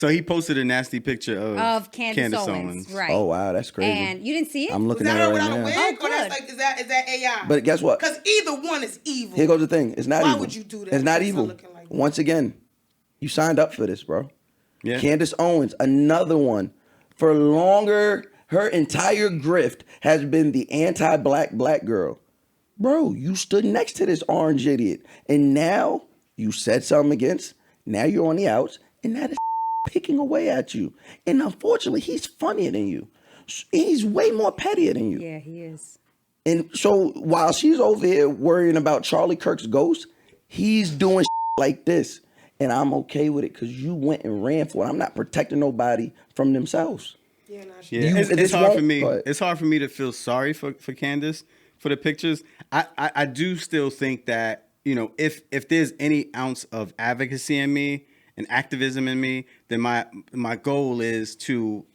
So he posted a nasty picture of Candace Owens. Right. Oh, wow, that's crazy. And you didn't see it? I'm looking Was at that it her right without a now. wig? Oh, Or that's good. like, is that AI? But guess what? Because either one is evil. Here goes the thing. It's not Why evil. would you do that? It's not It's evil. looking like that. Once again, you signed up for this, bro. Yeah. Candace Owens, another one. For longer, her entire grift has been the anti-black black girl. Bro, you stood next to this orange idiot. And now you said something against. Now you're on the outs. And now this picking away at you. And unfortunately, he's funnier than you. He's way more pettier than you. Yeah, he is. And so while she's over here worrying about Charlie Kirk's ghost, he's doing like this. And I'm okay with it because you went and ran for it. I'm not protecting nobody from themselves. Yeah, it's hard for me. It's hard for me to feel sorry for Candace for the pictures. I do still think that, you know, if there's any ounce of advocacy in me and activism in me, then my goal is to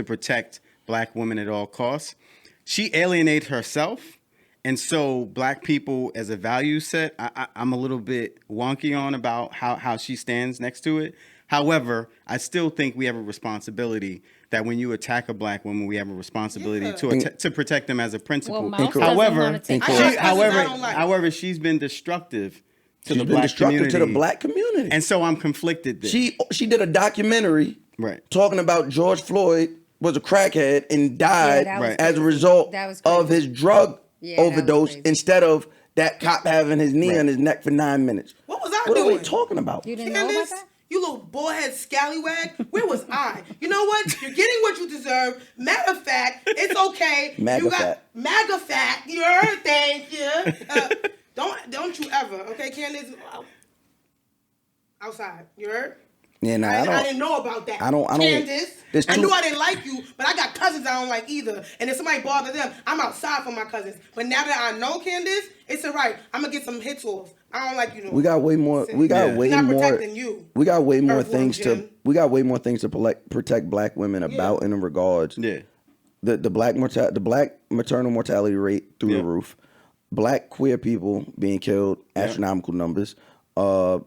protect black women at all costs. She alienates herself, and so black people as a value set, I'm a little bit wonky on about how she stands next to it. However, I still think we have a responsibility that when you attack a black woman, we have a responsibility to protect them as a principle. Well, Mouse doesn't want to take however, she's been destructive to the black community. And so I'm conflicted there. She did a documentary talking about George Floyd was a crackhead and died as a result of his drug overdose instead of that cop having his knee on his neck for 9 minutes. What was I doing? doing? What are we talking about? You didn't know about that? You little bullhead scallywag. Where was I? You know what? You're getting what you deserve. Matter of fact, it's okay. MAGA fat. You heard? Thank you. Don't you ever, okay, Candace? Outside. You heard? Yeah, I didn't know about that. Candace. I knew I didn't like you, but I got cousins I don't like either. And if somebody bothers them, I'm outside for my cousins. But now that I know Candace, it's all right. I'm gonna get some hits off. I don't like you no more. We got way more. Not protecting you. We got way more things to. We got way more things to protect black women about in regards. Yeah. The black maternal mortality rate through the roof. Black queer people being killed, astronomical numbers. What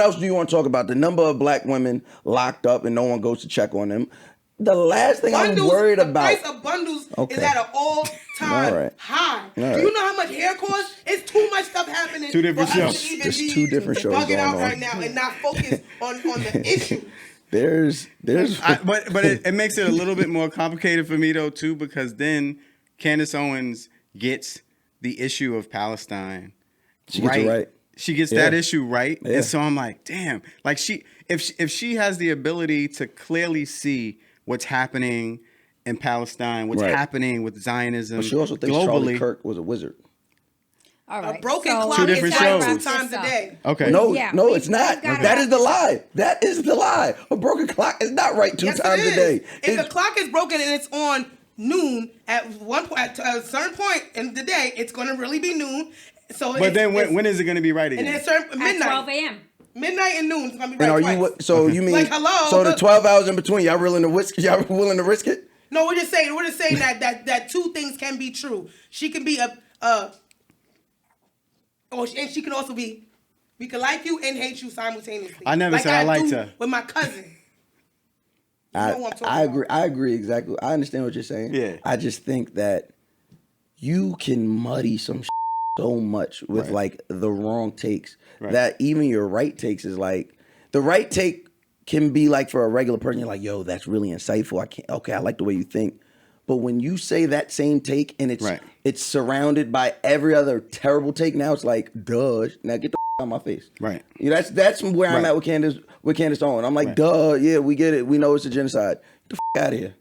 else do you want to talk about? The number of black women locked up and no one goes to check on them. The last thing I'm worried about. The price of bundles is at an all-time high. Do you know how much hair costs? It's too much stuff happening. Two different shows. There's two different shows going out on right now and not focus on the issue. But it makes it a little bit more complicated for me though too, because then Candace Owens gets the issue of Palestine. She gets it right. She gets that issue right. Yeah. And so I'm like, damn, like if she has the ability to clearly see what's happening in Palestine, what's happening with Zionism, but she also thinks globally, Charlie Kirk was a wizard. All right. A broken clock is right 2 times a day. Okay. No, it's not. That is the lie. That is the lie. A broken clock is not right 2 times a day. If the clock is broken and it's on noon at a certain point in the day, it's going to really be noon. So, but then when is it going to be right again? And it's midnight. At 12 a.m. Midnight and noon is going to be right twice. You mean like hello? So the 12 hours in between, y'all willing to risk it? No, we're just saying that two things can be true. She can be and she can also be. We can like you and hate you simultaneously. I never said I liked her. With my cousin. I agree. I agree exactly. I understand what you're saying. Yeah. I just think that you can muddy some so much with like the wrong takes that even your right takes is like the right take can be like for a regular person. You're like, yo, that's really insightful. I like the way you think. But when you say that same take and it's surrounded by every other terrible take, now it's like, duh. Now get the out of my face. Right. You know, that's where I'm at with Candace Owens. I'm like, duh, yeah, we get it. We know it's a genocide. Get the out of here.